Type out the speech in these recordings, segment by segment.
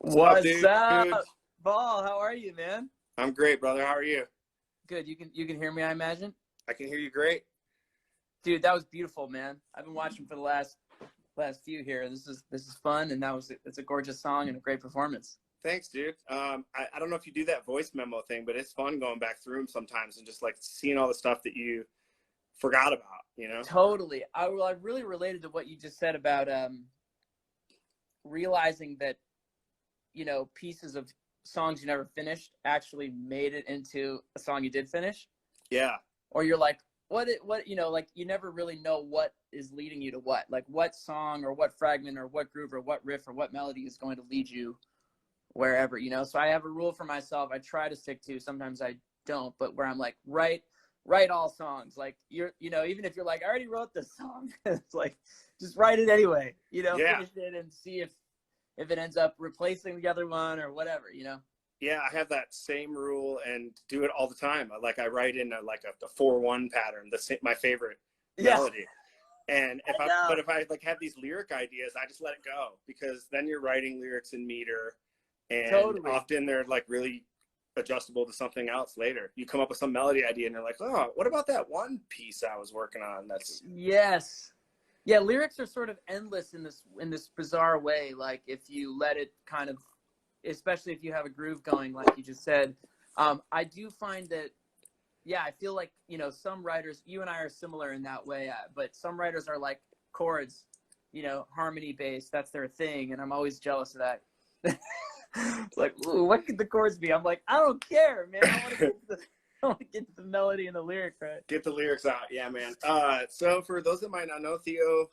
What's Dude? up, Ball? How are you, man? I'm great, brother. How are you? Good. You can hear me, I imagine. I can hear you great. Dude, that was beautiful, man. I've been watching for the last few here. This is fun, and it's a gorgeous song and a great performance. Thanks, dude. I don't know if you do that voice memo thing, but it's fun going back through them sometimes and just like seeing all the stuff that you forgot about, you know? Totally. I really related to what you just said about realizing that, pieces of songs you never finished actually made it into a song you did finish. Yeah. Or you're like, what, like you never really know what is leading you to what, like what song or what fragment or what groove or what riff or what melody is going to lead you wherever, So I have a rule for myself. I try to stick to, sometimes I don't, but where I'm like, write all songs. Like even if you're like, I already wrote this song, it's like, just write it anyway, Yeah. finish it and see if it ends up replacing the other one or whatever, Yeah, I have that same rule and do it all the time. I write in a 4/1 pattern. My favorite melody. And if I like have these lyric ideas, I just let it go, because then you're writing lyrics in meter, and Totally. often they're like really adjustable to something else later. You come up with some melody idea and you're like, oh, what about that one piece I was working on? Yes. Yeah, lyrics are sort of endless in this bizarre way. Like if you let it kind of, especially if you have a groove going, like you just said. I do find that, yeah, I feel like, some writers, you and I are similar in that way, but some writers are like chords, harmony based, that's their thing. And I'm always jealous of that. It's like, ooh, what could the chords be? I'm like, I don't care, man. I want to get to the melody and the lyric right. Get the lyrics out. Yeah, man. So for those that might not know, Theo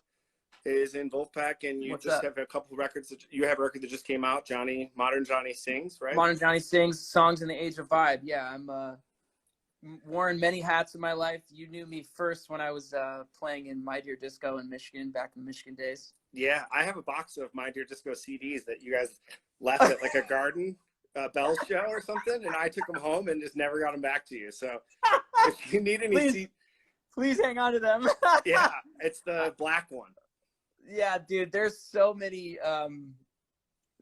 is in Wolfpack, and you have a couple of records. You have a record that just came out, Modern Johnny Sings, right? Modern Johnny Sings, Songs in the Age of Vibe. Yeah, I'm worn many hats in my life. You knew me first when I was playing in My Dear Disco in Michigan, back in the Michigan days. Yeah, I have a box of My Dear Disco CDs that you guys left at like a garden bell show or something, and I took them home and just never got them back to you. So if you need any please hang on to them. Yeah, it's the black one. Yeah, dude, there's so many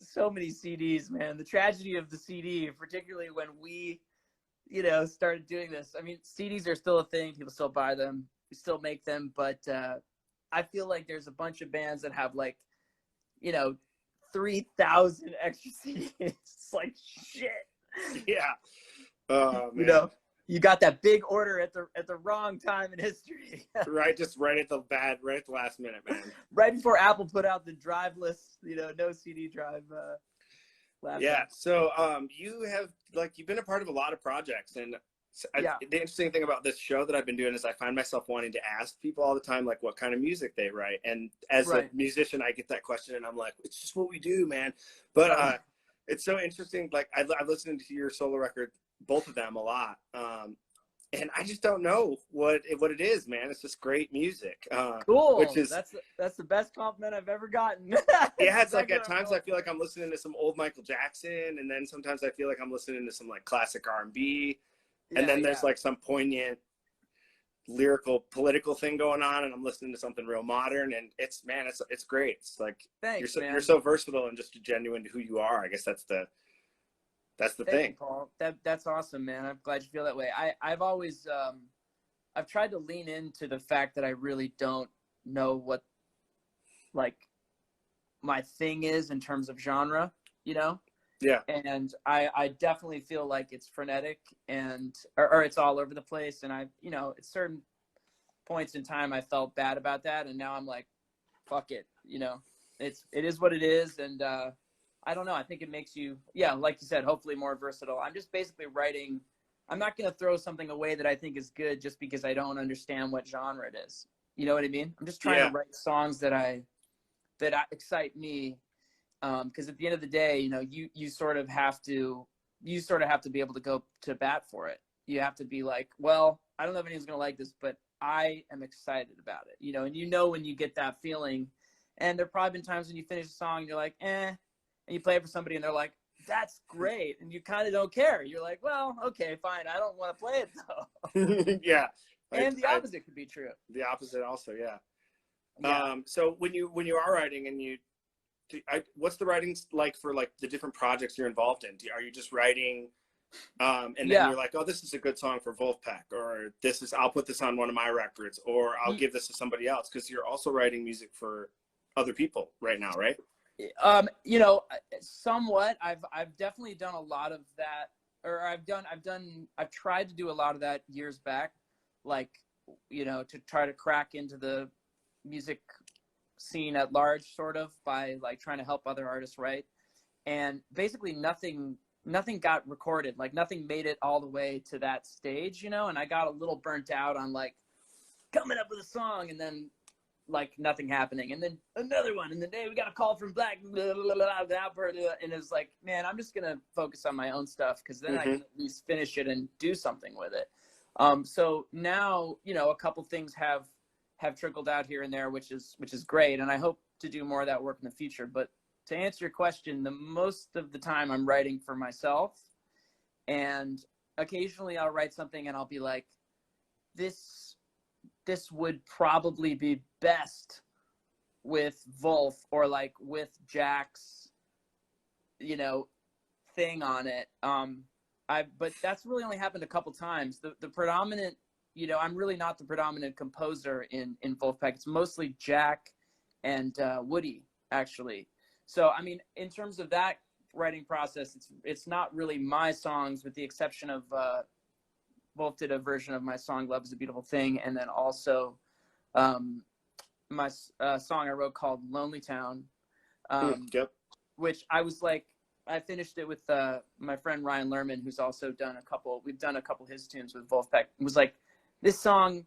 CDs, man. The tragedy of the CD, particularly when we, started doing this. I mean, CDs are still a thing. People still buy them. We still make them. But I feel like there's a bunch of bands that have 3,000 extra CDs. It's like, shit. Yeah. Oh, man. You got that big order at the wrong time in history. Right, just right at the last minute, man. Right before Apple put out the driveless, no CD drive laptop. Yeah, so you've been a part of a lot of projects, and the interesting thing about this show that I've been doing is I find myself wanting to ask people all the time, like, what kind of music they write. And as a musician, I get that question, and I'm like, it's just what we do, man. But it's so interesting. Like, I've listened to your solo record, both of them, a lot. And I just don't know what it is, man. It's just great music. Cool. Which is that's the best compliment I've ever gotten. Yeah, it's like at times I feel like I'm listening to some old Michael Jackson, and then sometimes I feel like I'm listening to some like classic R&B, and then there's like some poignant lyrical political thing going on, and I'm listening to something real modern, and it's great. It's like, thanks, you're so versatile and just genuine to who you are. I guess that's the thing. You, Paul. That's awesome, man. I'm glad you feel that way. I've always I've tried to lean into the fact that I really don't know what like my thing is in terms of genre, Yeah. And I definitely feel like it's frenetic or it's all over the place. And at certain points in time, I felt bad about that. And now I'm like, fuck it. It is what it is. And, I don't know. I think it makes you, like you said, hopefully more versatile. I'm just basically writing. I'm not going to throw something away that I think is good just because I don't understand what genre it is. You know what I mean? I'm just trying to write songs that excite me. Because at the end of the day, you sort of have to be able to go to bat for it. You have to be like, well, I don't know if anyone's going to like this, but I am excited about it. And when you get that feeling, and there have probably been times when you finish a song and you're like, and you play it for somebody and they're like, that's great. And you kind of don't care. You're like, well, okay, fine. I don't want to play it though. Yeah. And the opposite could be true. The opposite also. Yeah. So when you are writing and you what's the writing like for like the different projects you're involved in? Are you just writing and then you're like, oh, this is a good song for Wolfpack, or I'll put this on one of my records, or I'll give this to somebody else, because you're also writing music for other people right now, right? You know, somewhat. I've definitely done a lot of that, or I've tried to do a lot of that years back, like, you know, to try to crack into the music scene at large, sort of, by like trying to help other artists write. And basically nothing got recorded, like nothing made it all the way to that stage, you know. And I got a little burnt out on like coming up with a song and then like nothing happening, and then another one, and then hey, we got a call from Black, blah, blah, blah, blah, and it was like, man, I'm just gonna focus on my own stuff, because then I can at least finish it and do something with it. So now, you know, a couple things have trickled out here and there, which is great, and I hope to do more of that work in the future. But to answer your question, the most of the time I'm writing for myself, and occasionally I'll write something and I'll be like, this would probably be best with Wolf, or like with Jack's, you know, thing on it. But that's really only happened a couple times. The predominant, you know, I'm really not the predominant composer in Wolfpack. It's mostly Jack and Woody, actually. So, I mean, in terms of that writing process, it's not really my songs, with the exception of Wolf did a version of my song "Love Is a Beautiful Thing," and then also my song I wrote called "Lonely Town," which I was like, I finished it with my friend Ryan Lerman, who's also done we've done a couple of his tunes with Wolfpack. It was like, this song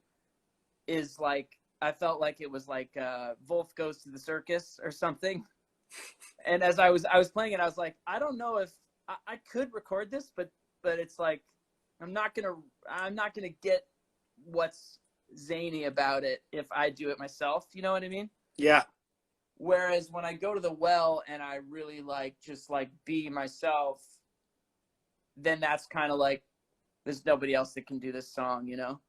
is like, I felt like it was like Wolf Goes to the Circus or something. And as I was playing it, I was like, I don't know if I could record this, but it's like, I'm not gonna get what's zany about it if I do it myself. You know what I mean? Yeah. Whereas when I go to the well and I really like just like be myself, then that's kind of like, there's nobody else that can do this song, you know?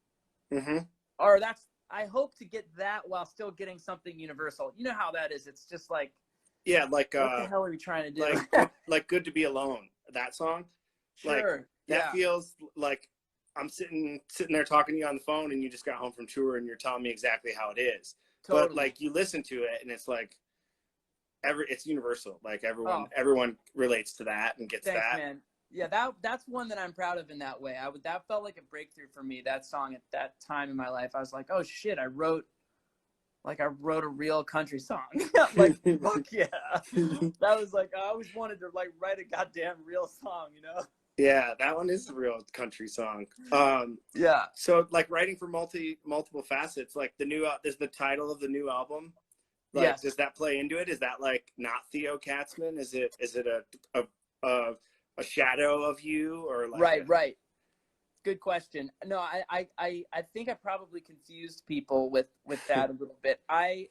Or I hope to get that while still getting something universal. You know how that is. It's just like, yeah, like what the hell are we trying to do? Like Good to Be Alone, that song. Sure. Like, that feels like I'm sitting there talking to you on the phone, and you just got home from tour and you're telling me exactly how it is. Totally. But like, you listen to it and it's like it's universal. Like everyone relates to that and gets that. Man. Yeah, that's one that I'm proud of in that way. That felt like a breakthrough for me, that song at that time in my life. I was like, oh shit, I wrote a real country song. Like, fuck yeah. That was like, I always wanted to like write a goddamn real song, you know? Yeah, that one is a real country song. Yeah. So like, writing for multiple facets, like is the title of the new album. Like, yes. Does that play into it? Is that like not Theo Katzman? Is it a shadow of you, or like? Right. Good question. No, I think I probably confused people with that a little bit.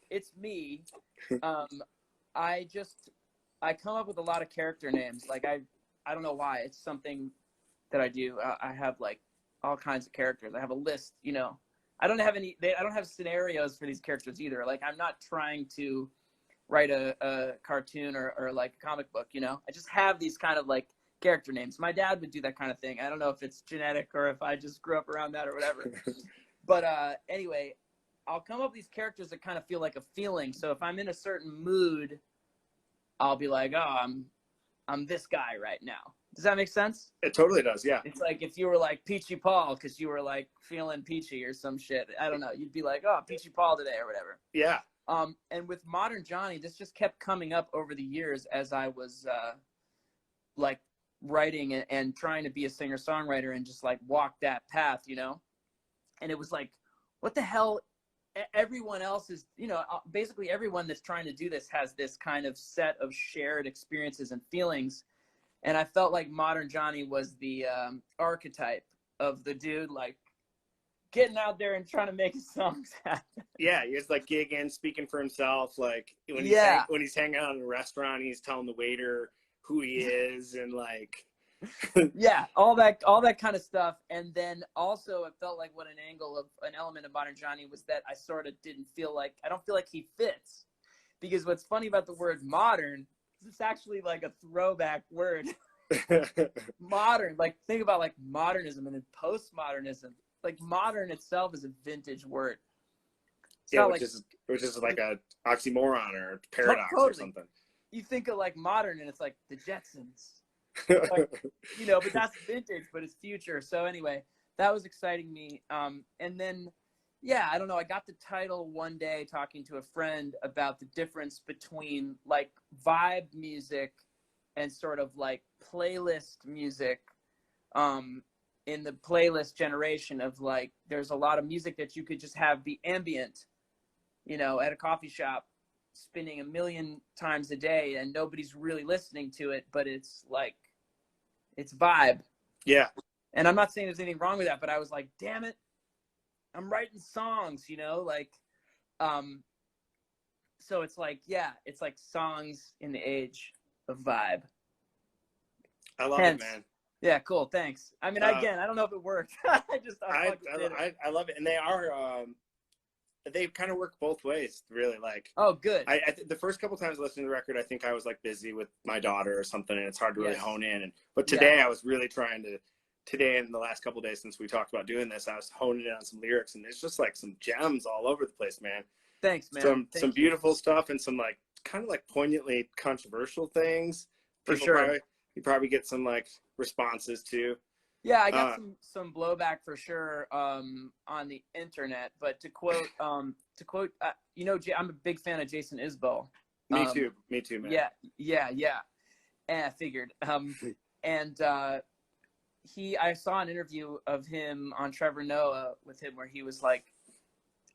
It's me. I come up with a lot of character names. Like I don't know why. It's something that I do. I have like all kinds of characters. I have a list, you know. I don't have scenarios for these characters either. Like, I'm not trying to write a cartoon or like a comic book, you know. I just have these kind of like character names. My dad would do that kind of thing. I don't know if it's genetic or if I just grew up around that or whatever. But anyway, I'll come up with these characters that kind of feel like a feeling. So if I'm in a certain mood, I'll be like, oh, I'm this guy right now. Does that make sense? It totally does, yeah. It's like if you were like Peachy Paul because you were like feeling peachy or some shit. I don't know. You'd be like, oh, Peachy Paul today or whatever. Yeah. And with Modern Johnny, this just kept coming up over the years as I was like writing and trying to be a singer-songwriter and just like walk that path, you know? And it was like, what the hell? Everyone else is, you know, basically everyone that's trying to do this has this kind of set of shared experiences and feelings. And I felt like Modern Johnny was the archetype of the dude, like getting out there and trying to make his songs happen. Yeah, he's like gigging, speaking for himself. Like when he's hanging out in a restaurant, he's telling the waiter who he is, and like yeah, all that kind of stuff. And then also it felt like an element of Modern Johnny was that I don't feel like he fits. because what's funny about the word modern is it's actually like a throwback word. Modern, like think about like modernism and then postmodernism. Like modern itself is a vintage word. It's yeah, which is like a oxymoron or a paradox or something. You think of like modern and it's like the Jetsons. Like, you know, but that's vintage, but it's future. So anyway, that was exciting me. And then, yeah, I don't know. I got the title one day talking to a friend about the difference between like vibe music and sort of like playlist music. In the playlist generation of like, there's a lot of music that you could just have be ambient, you know, at a coffee shop, spinning a million times a day and nobody's really listening to it, but it's like, it's vibe. Yeah. And I'm not saying there's anything wrong with that, but I was like, damn it, I'm writing songs, you know, like, so it's like, yeah, it's like songs in the age of vibe. I love it, man. Yeah, cool. Thanks. I mean, again, I don't know if it worked. I love it. And they are, they kind of work both ways, really. Like, oh, good. The first couple times listening to the record, I think I was like busy with my daughter or something, and it's hard to really hone in. But today, I was really trying to. Today and the last couple of days since we talked about doing this, I was honing in on some lyrics, and there's just like some gems all over the place, man. Thanks, man. Some beautiful stuff and some like kind of like poignantly controversial things. For sure. You probably get some like responses too. Yeah, I got some blowback for sure on the internet. But to quote, you know, I'm a big fan of Jason Isbell. Me too, man. Yeah. And I figured. And I saw an interview of him on Trevor Noah with him where he was like,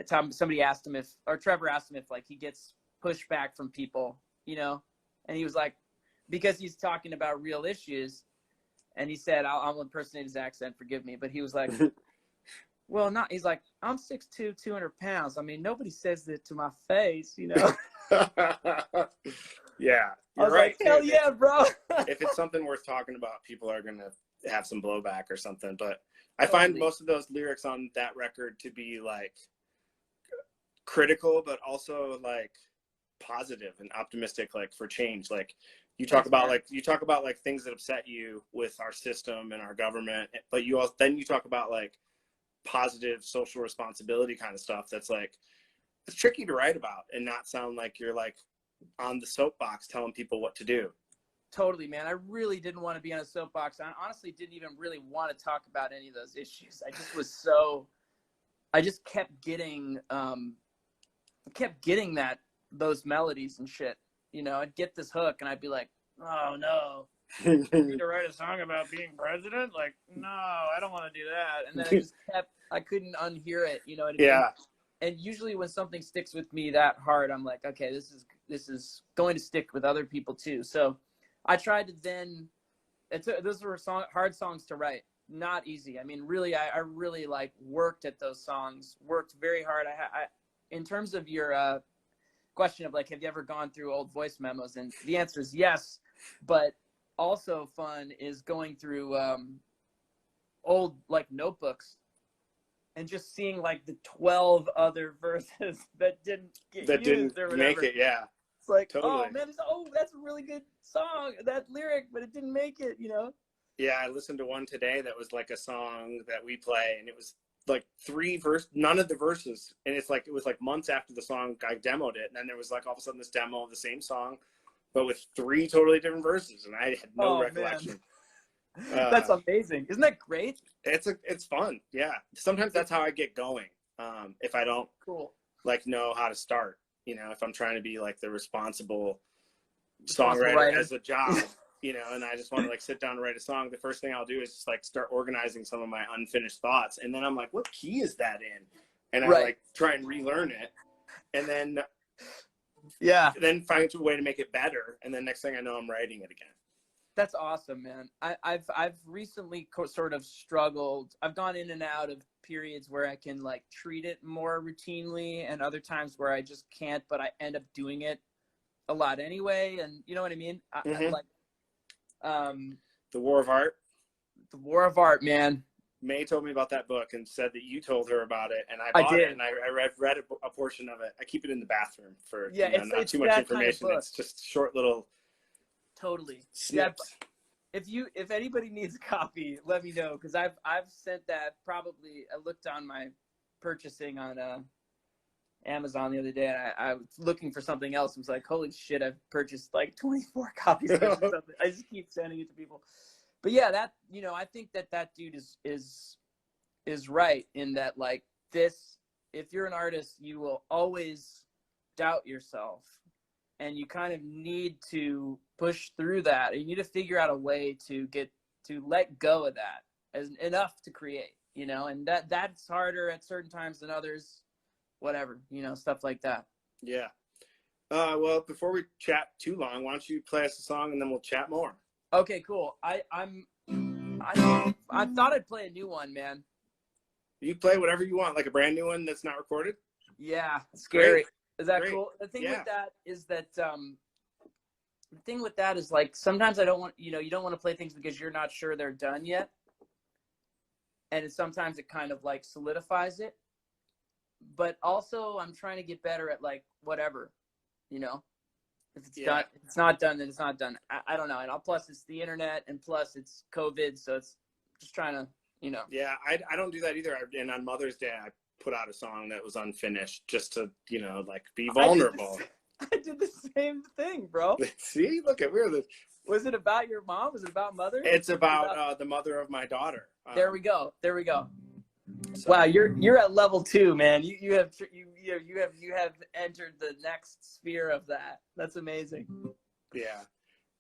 somebody asked him Trevor asked him if like he gets pushback from people, you know, and he was like, because he's talking about real issues. And he said, I'll impersonate his accent, forgive me. But he was like, well, he's like, I'm 6'2", 200 pounds. I mean, nobody says that to my face, you know? Yeah. I was right. Like, hell yeah, bro. If it's something worth talking about, people are going to have some blowback or something. But I find most of those lyrics on that record to be like critical, but also like positive and optimistic, like for change. Like, you talk about like things that upset you with our system and our government, but then you talk about like positive social responsibility kind of stuff that's like, it's tricky to write about and not sound like you're like on the soapbox telling people what to do. Totally, man. I really didn't want to be on a soapbox. I honestly didn't even really want to talk about any of those issues. I just kept getting those melodies and shit. You know, I'd get this hook and I'd be like, oh no, I need to write a song about being president? Like, no, I don't want to do that. And then I couldn't unhear it, you know what I mean? Yeah. And usually when something sticks with me that hard, I'm like, okay, this is going to stick with other people too. So I tried to then, those were hard songs to write, not easy. I mean, really, I really like worked at those songs, worked very hard. I in terms of your, question of like, have you ever gone through old voice memos? And the answer is yes, but also fun is going through old like notebooks and just seeing like the 12 other verses that didn't make it. Yeah, it's like, totally. oh man, that's a really good song, that lyric, but it didn't make it, you know? Yeah, I listened to one today that was like a song that we play, and it was like none of the verses, and it was like months after the song I demoed it, and then there was like all of a sudden this demo of the same song but with 3 totally different verses, and I had no recollection. That's amazing. Isn't that great? It's fun. Yeah, sometimes that's how I get going, if I don't like know how to start, you know, if I'm trying to be like the responsible songwriter as a job. You know, and I just want to like sit down and write a song. The first thing I'll do is just like start organizing some of my unfinished thoughts. And then I'm like, what key is that in? And I like try and relearn it. And then, then find a way to make it better. And then next thing I know, I'm writing it again. That's awesome, man. I've recently sort of struggled. I've gone in and out of periods where I can like treat it more routinely and other times where I just can't, but I end up doing it a lot anyway. And you know what I mean? I like, the War of Art. The War of Art, man. May told me about that book and said that you told her about it, and I bought it, and I read a portion of it. I keep it in the bathroom for not too much information. It's just short little snips. Yeah, if anybody needs a copy, let me know, because I've sent that. Probably I looked on my purchasing on Amazon the other day, and I was looking for something else. I was like, holy shit, I've purchased like 24 copies of something. I just keep sending it to people. But yeah, that, I think that dude is right in that, like, this, if you're an artist, you will always doubt yourself, and you kind of need to push through that. You need to figure out a way to let go of that as enough to create, and that's harder at certain times than others, whatever, stuff like that. Yeah. Well, before we chat too long, why don't you play us a song and then we'll chat more? Okay, cool. I thought I'd play a new one, man. You play whatever you want, like a brand new one that's not recorded? Yeah, scary. Great. Is that cool? The thing with that is that like, sometimes I don't want, you don't want to play things because you're not sure they're done yet. And sometimes it kind of like solidifies it. But also I'm trying to get better at, like, whatever, if it's done, if it's not done, then it's not done. I don't know. And plus it's the internet, and plus it's COVID. So it's just trying to, Yeah, I don't do that either. And on Mother's Day, I put out a song that was unfinished just to, like, be vulnerable. I did the same thing, bro. See, look at Was it about your mom? Was it about mother? It's about the mother of my daughter. There we go. So. Wow, you're at level 2, man. You have entered the next sphere of that. That's amazing. Yeah.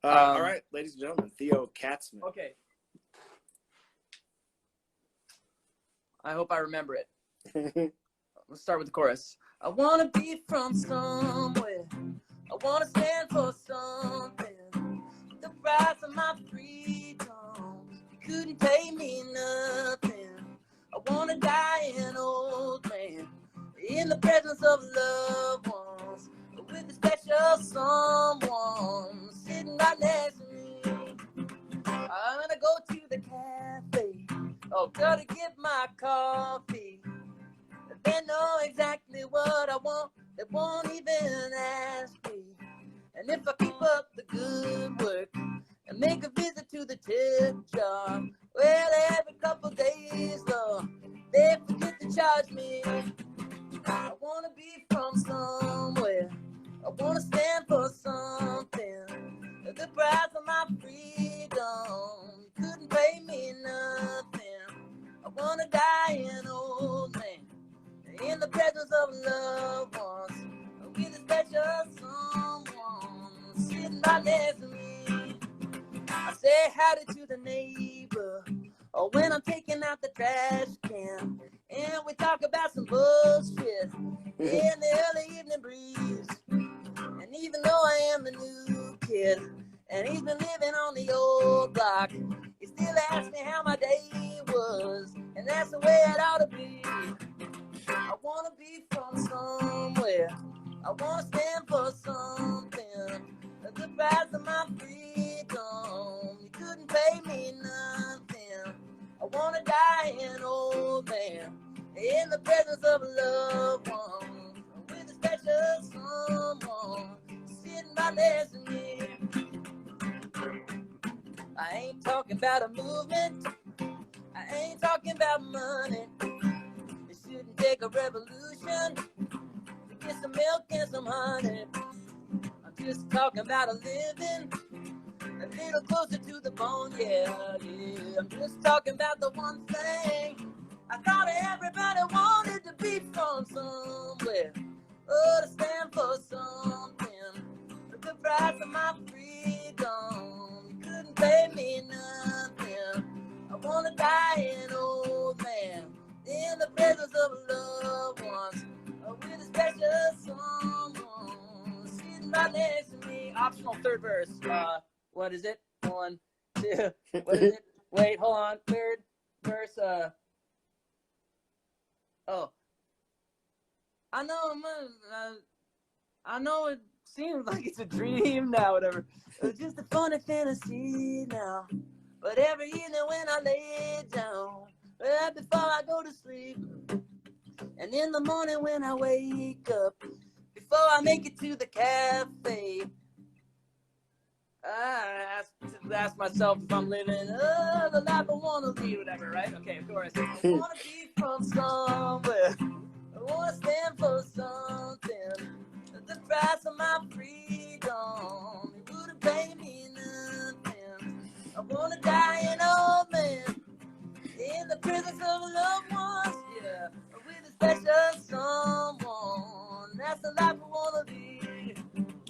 All right, ladies and gentlemen, Theo Katzman. Okay. I hope I remember it. Let's start with the chorus. I wanna be from somewhere. I wanna stand for something. The price of my freedom. You couldn't pay me nothing. I wanna die an old man in the presence of loved ones, with a special someone sitting right next to me. I'm gonna go to the cafe. Oh, gotta get my coffee. They know exactly what I want. They won't even ask me. And if I keep up the good work and make a visit to the tip jar, well, every couple days, though, they forget to charge me. I wanna be from somewhere. I wanna stand for something. The price of my freedom couldn't pay me nothing. I wanna die an old man in the presence of loved ones, with a special someone sitting right next to me. I say howdy to the neighbor, or when I'm taking out the trash can, and we talk about some bullshit in the early evening breeze. And even though I am the new kid, and he's been living on the old block, he still asks me how my day was, and that's the way it ought to be. I wanna be from somewhere. I wanna stand for something. The price of my freedom, you couldn't pay me nothing. I wanna die an old man in the presence of a loved one, with a special someone sitting right next to me. I ain't talking about a movement. I ain't talking about money. It shouldn't take a revolution to get some milk and some honey. I'm just talking about a living a little closer to the bone, yeah. I'm just talking about the one thing I thought everybody wanted to be from somewhere. Oh, to stand for something. The price of my freedom couldn't pay me nothing. I wanna die an old man in the presence of loved ones, with a special someone sitting right next to me. Optional third verse. What is it? 1, 2. What is it? Wait, hold on. Third verse. Oh. I know it seems like it's a dream now, whatever. It's just a funny fantasy now. But every evening when I lay down, before I go to sleep. And in the morning when I wake up, before I make it to the cafe, I ask myself if I'm living the life I want to lead, whatever, right? Okay, of course. I want to be from somewhere. I want to stand for something. The price of my freedom, it wouldn't pay me nothing. I want to die an old man in the presence of loved ones, yeah, with a special someone. That's the life I want to lead.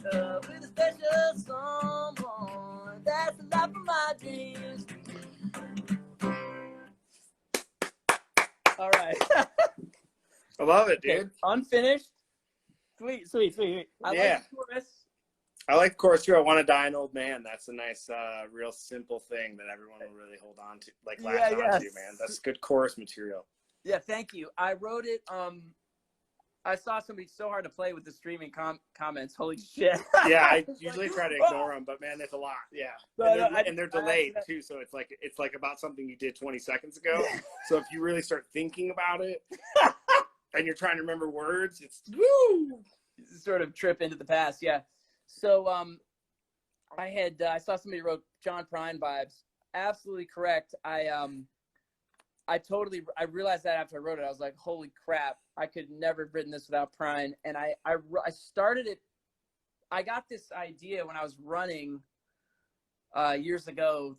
With a special someone. That's the life of my dreams. All right. I love it, dude. Okay, unfinished. Sweet. I like the chorus. I like the chorus too. I want to die an old man. That's a nice, real simple thing that everyone will really hold on to, like latch on to, man. That's good chorus material. Yeah, thank you. I wrote it. I saw somebody so hard to play with the streaming comments. Holy shit. Yeah, I usually try to ignore them, but man, there's a lot. Yeah. And they're delayed too. So it's like about something you did 20 seconds ago. So if you really start thinking about it and you're trying to remember words, it's woo! Sort of trip into the past. Yeah. So I saw somebody wrote John Prine vibes. Absolutely correct. I realized that after I wrote it. I was like, holy crap, I could never have written this without Prine. And I started it. I got this idea when I was running years ago.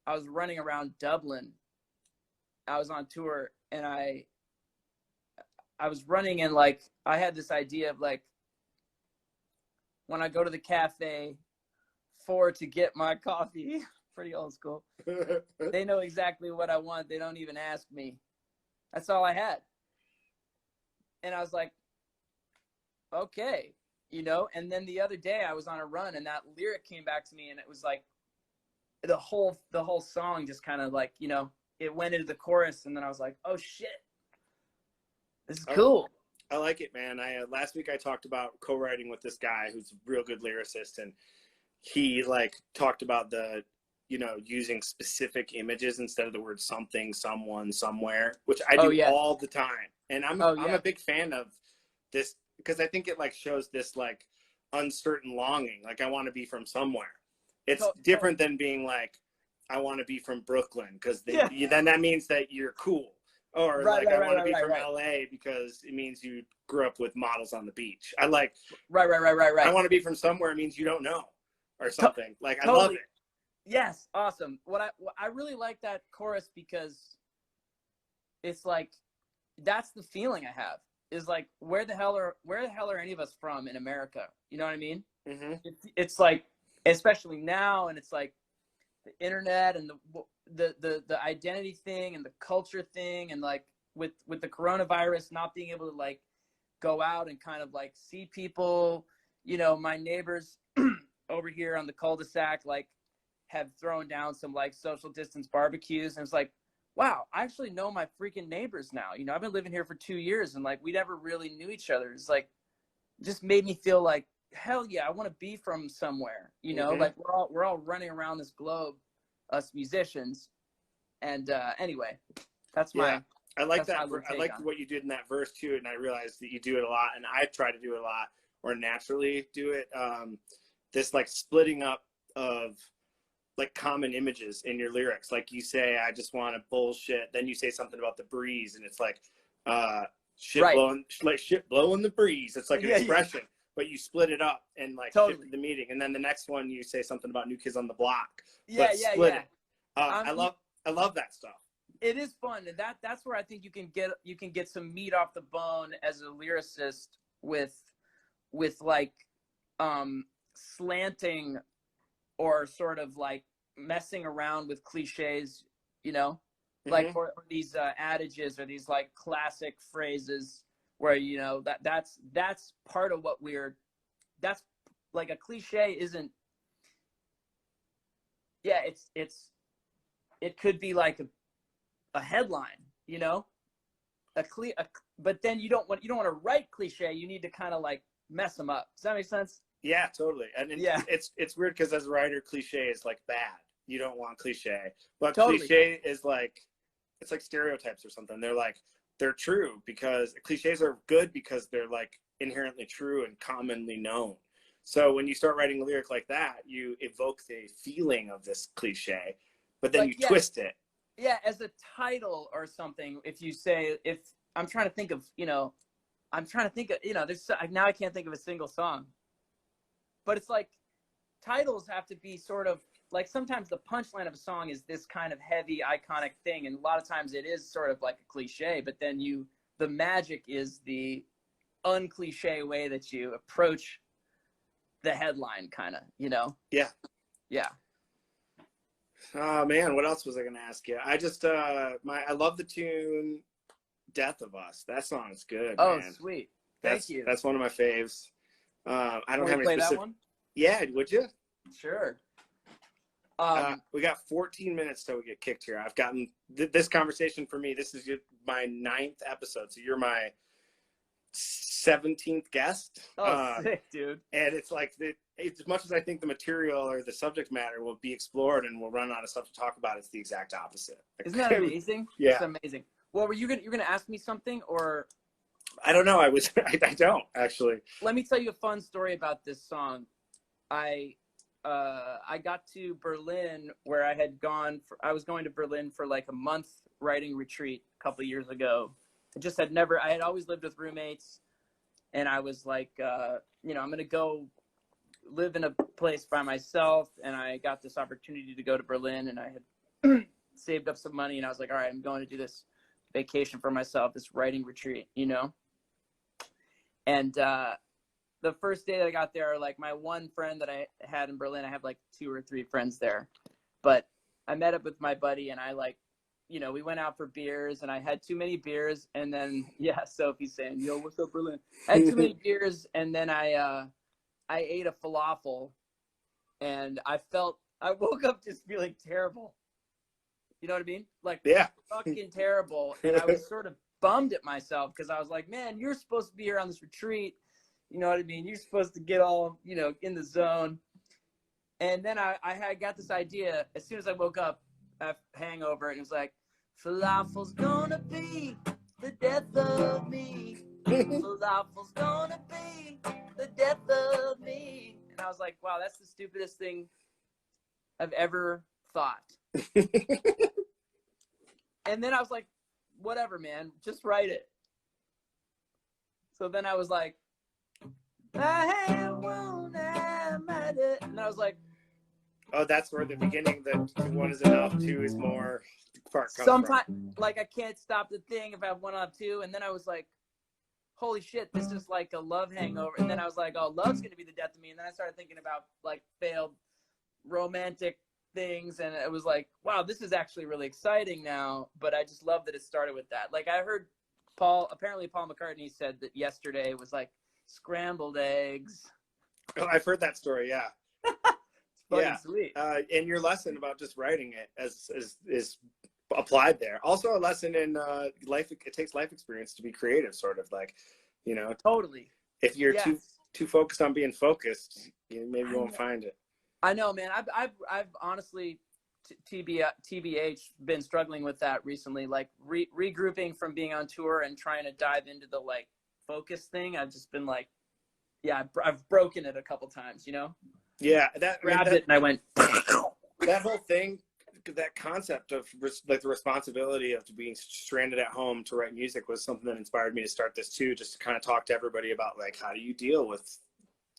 I was running around Dublin. I was on tour, and I was running, and like I had this idea of like, when I go to the cafe to get my coffee, pretty old school, they know exactly what I want. They don't even ask me. That's all I had. And I was like, okay, you know. And then the other day I was on a run, and that lyric came back to me, and it was like the whole song just kind of like, you know, it went into the chorus, and then I was like, oh shit, this is cool. I like it, man. Last week I talked about co-writing with this guy who's a real good lyricist, and he like talked about the, you know, using specific images instead of the word something, someone, somewhere, which I do all the time. And I'm a big fan of this because I think it like shows this like uncertain longing. Like I want to be from somewhere. It's different than being like, I want to be from Brooklyn, because then that means that you're cool. Or I want to be from LA because it means you grew up with models on the beach. I like I want to be from somewhere means you don't know or something. Like I love it. Yes, awesome. What I really like that chorus because it's like that's the feeling I have is like where the hell are any of us from in America? You know what I mean? Mm-hmm. It's like, especially now, and it's like the internet and the identity thing and the culture thing, and like with the coronavirus, not being able to like go out and kind of like see people. You know, my neighbors over here on the cul-de-sac like have thrown down some like social distance barbecues, and it's like, wow, I actually know my freaking neighbors now. You know, I've been living here for 2 years, and like we never really knew each other. It's like just made me feel like, hell yeah, I want to be from somewhere. You know, like we're all running around this globe, us musicians. And anyway, that's my I like that. I like what you did in that verse too, and I realized that you do it a lot, and I try to do it a lot, or naturally do it. This like splitting up of like common images in your lyrics. Like you say, I just want to bullshit. Then you say something about the breeze, and it's like shit blowing, like shit blowing the breeze. It's like an expression, but you split it up and like shift the meaning. And then the next one, you say something about New Kids on the Block. Split it. I love that stuff. It is fun, and that's where I think you can get some meat off the bone as a lyricist with like slanting or sort of like messing around with cliches, you know, like or these adages or these like classic phrases where, you know, that's part of what that's like a cliche isn't. Yeah, it could be like a headline, you know, but then you don't want to write cliche. You need to kind of like mess them up. Does that make sense? Yeah, totally. And it's weird because as a writer, cliche is like bad. You don't want cliche, but cliche is like it's like stereotypes or something. They're true because cliches are good because they're like inherently true and commonly known. So when you start writing a lyric like that, you evoke the feeling of this cliche, but then you twist it. Yeah, as a title or something, if you say, if I'm trying to think of, there's, now I can't think of a single song. But it's like titles have to be sort of like, sometimes the punchline of a song is this kind of heavy, iconic thing. And a lot of times it is sort of like a cliche, but then the magic is the uncliche way that you approach the headline, kind of, Yeah. Yeah. Oh man, what else was I gonna ask you? I just I love the tune "Death of Us." That song is good. Oh, man. Sweet. Thank you. That's one of my faves. I don't have any play specific. That one? Yeah, would you? Sure. We got 14 minutes till we get kicked here. I've gotten this conversation for me. This is my 9th episode, so you're my 17th guest. Oh, sick, dude. And it's like as much as I think the material or the subject matter will be explored and we'll run out of stuff to talk about, it's the exact opposite. Isn't that amazing? Yeah, it's amazing. Well, you're gonna ask me something, or I don't know. I don't actually. Let me tell you a fun story about this song. I got to Berlin, where I was going to Berlin for like a month writing retreat a couple of years ago. I had always lived with roommates, and I was like, I'm going to go live in a place by myself. And I got this opportunity to go to Berlin, and I had saved up some money, and I was like, all right, I'm going to do this vacation for myself, this writing retreat, And the first day that I got there, like my one friend that I had in Berlin, I have like 2 or 3 friends there, but I met up with my buddy, and I we went out for beers, and I had too many beers, and then Sophie's saying, "Yo, what's up, Berlin?" I had too many beers, and then I ate a falafel, and I woke up just feeling terrible. You know what I mean? Like, yeah, fucking terrible. And I was sort of bummed at myself because I was like, man, you're supposed to be here on this retreat. You know what I mean? You're supposed to get all, in the zone. And then I got this idea as soon as I woke up, a hangover, and it was like, falafel's gonna be the death of me. Falafel's gonna be the death of me. And I was like, wow, that's the stupidest thing I've ever thought. And then I was like, whatever, man, just write it. So then I was like, and I was like, oh, that's where the beginning, the 1 is enough, 2 is more part comes sometimes from. Like I can't stop the thing if I have 1 on 2. And then I was like, holy shit, this is like a love hangover. And then I was like, oh, love's gonna be the death of me. And then I started thinking about like failed romantic things, and it was like, wow, this is actually really exciting now. But I just love that it started with that. Like, I heard Paul McCartney said that yesterday was like scrambled eggs. Oh, I've heard that story. Yeah. Yeah, sweet. And your lesson about just writing it is applied there. Also a lesson in life. It takes life experience to be creative, sort of like, Totally. If you're too focused on being focused, maybe you won't find it. I know, man. I've honestly, TBH, been struggling with that recently, like regrouping from being on tour and trying to dive into the like focus thing. I've just been like, I've broken it a couple times, Yeah, grabbed it and I went. That whole thing, that concept of like the responsibility of being stranded at home to write music was something that inspired me to start this too, just to kind of talk to everybody about like, how do you deal with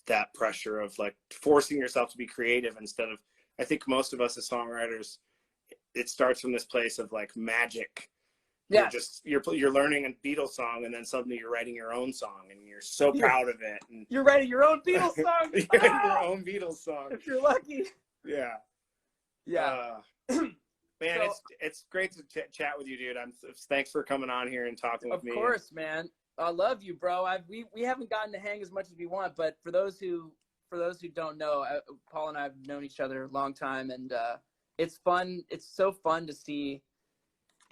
that pressure of like forcing yourself to be creative instead of, I think most of us as songwriters, it starts from this place of like magic. Yeah. You're learning a Beatles song, and then suddenly you're writing your own song, and you're so proud of it. And you're writing your own Beatles song. You're writing your own Beatles song. If you're lucky. Yeah. Yeah. Man, so, it's great to chat with you, dude. Thanks for coming on here and talking with me. Of course, man. I love you, bro. We haven't gotten to hang as much as we want, but for those who don't know, Paul and I have known each other a long time, and it's fun. It's so fun to see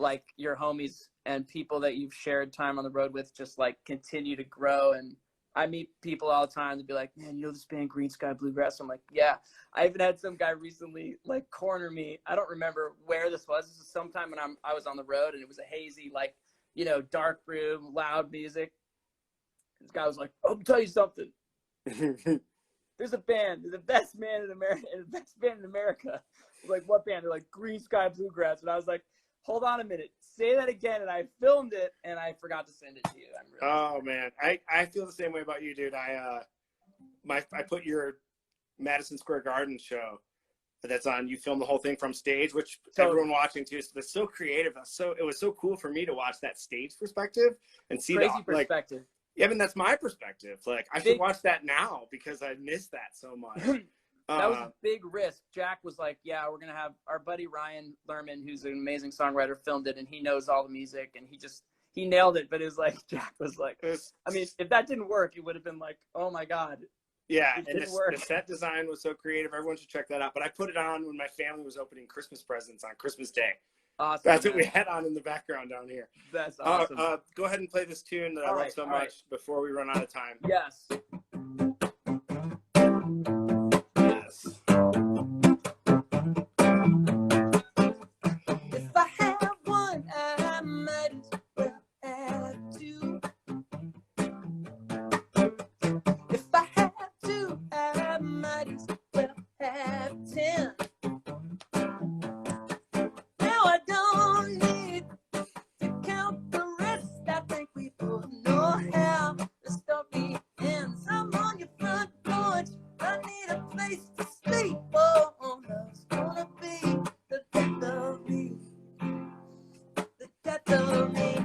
like your homies and people that you've shared time on the road with just like continue to grow. And I meet people all the time to be like, man, you know this band Greensky Bluegrass? I'm like, yeah. I even had some guy recently like corner me. I don't remember where this was. This was sometime when I was on the road, and it was a hazy, like, you know, dark room, loud music. This guy was like, I'll tell you something. There's a band, the best band in America, the best band in America. I was like, what band? They're like, Greensky Bluegrass. And I was like, hold on a minute, say that again. And I filmed it, and I forgot to send it to you. Oh man, I feel the same way about you, dude. I put your Madison Square Garden show that's on. You filmed the whole thing from stage, which everyone watching too. So it's so creative. It was so cool for me to watch that stage perspective and see crazy perspective. Like, yeah, I mean, that's my perspective. Like, I should watch that now because I missed that so much. That was a big risk. Jack was like, yeah, we're going to have our buddy Ryan Lerman, who's an amazing songwriter, filmed it, and he knows all the music, and he nailed it. But it was like, Jack was like, I mean, if that didn't work, it would have been like, oh my God. Yeah, and the set design was so creative. Everyone should check that out. But I put it on when my family was opening Christmas presents on Christmas Day. Awesome. That's what we had on in the background down here. That's awesome. Go ahead and play this tune that I love so much before we run out of time. Yes. Yes. If I have one, I might as well have two. If I have two, I might as well have 10. Now I don't need to count the rest. I think we both know how the story ends. I'm on your front porch. I need a place to sleep. Oh, love's gonna be the death of me. The death of me.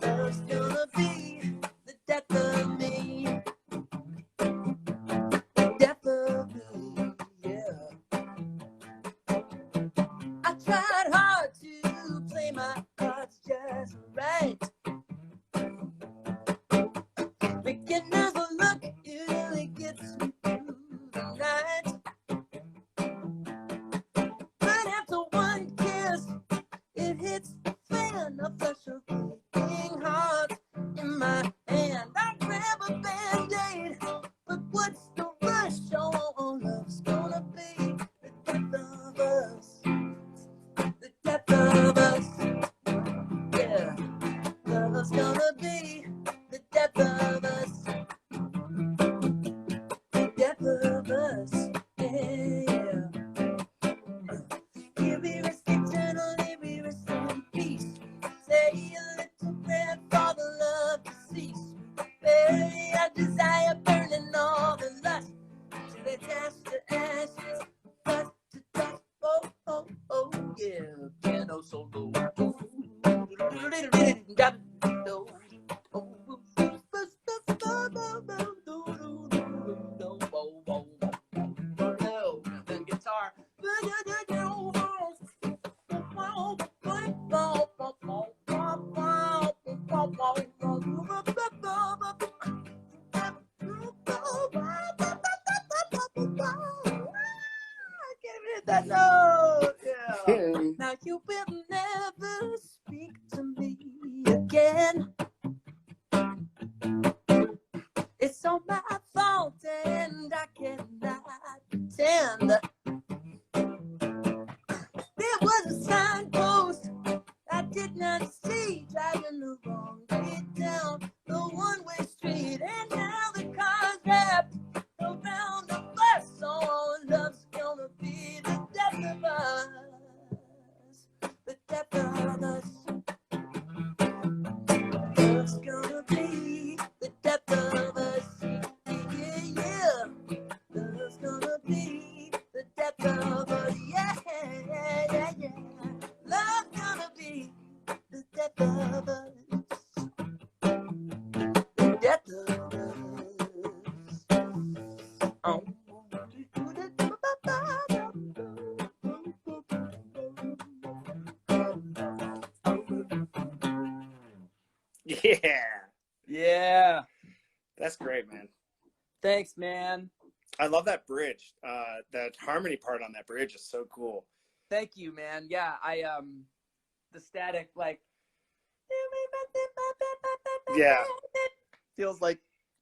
Love's gonna be the death of me. The death of me, yeah. I tried hard to play my cards just right. Beginner's luck usually gets me through the night. But after one kiss, it hits the fan. A flash of beating heart in my hand. I grab a Band-Aid, but what's the rush? Oh, love's gonna be the death of us. The death of us. Yeah, love's gonna be the death of us. The death of us. Yeah. Here we rest eternally, we rest in peace. Say a little prayer for the love to cease. Bury our desire, burning all the lust. Till it dashed to ashes, dust to dust. Oh, oh, oh, yeah. Piano solo. Then guitar. That note, yeah. Now you will never speak to me again. It's all my fault and I cannot pretend. There was a signpost I did not see, driving the wrong way down the one-way street, and now the car's wrapped around the bus. Oh, love's gonna be the death of us. The death of us. Love's gonna be the death of us. Yeah, yeah. Love's gonna be the death of us. Yeah, yeah, yeah. Love's gonna be the death of us. The death of us. Oh. Yeah. Yeah. That's great, man. Thanks, man. I love that bridge. That harmony part on that bridge is so cool. Thank you, man. Yeah, the static, like, Yeah. feels like,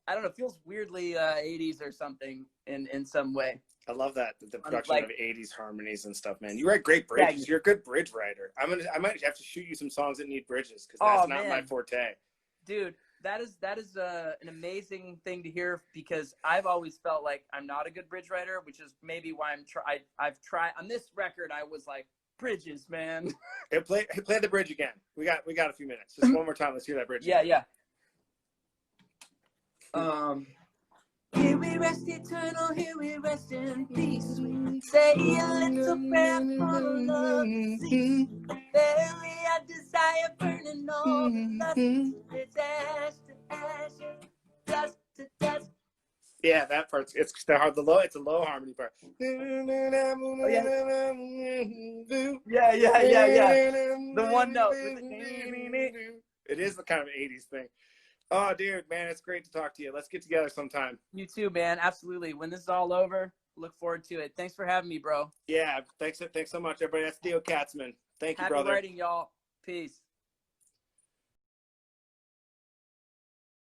I don't know, feels weirdly 80s or something in some way. I love that, the production of 80s harmonies and stuff, man. You write great bridges. Yeah, you're a good bridge writer. I might have to shoot you some songs that need bridges, because that's not my forte. Dude, that is an amazing thing to hear, because I've always felt like I'm not a good bridge writer, which is maybe why I've tried on this record. I was like, bridges, man. Hey, play the bridge again. We got a few minutes. Just one more time. Let's hear that bridge. Yeah, again. Here we rest eternal, here we rest in peace. We say a little prayer for the love cease. Bury our desire burning all the lust. It's ash to ashes, dust to dust. Yeah, that part's it's a low harmony part. Oh, yeah. The one note. It is the kind of 80s thing. Oh, dude, man, it's great to talk to you. Let's get together sometime. You too, man. Absolutely. When this is all over, look forward to it. Thanks for having me, bro. Yeah, thanks so much, everybody. That's Theo Katzman. Thank you, brother. Happy writing, y'all. Peace.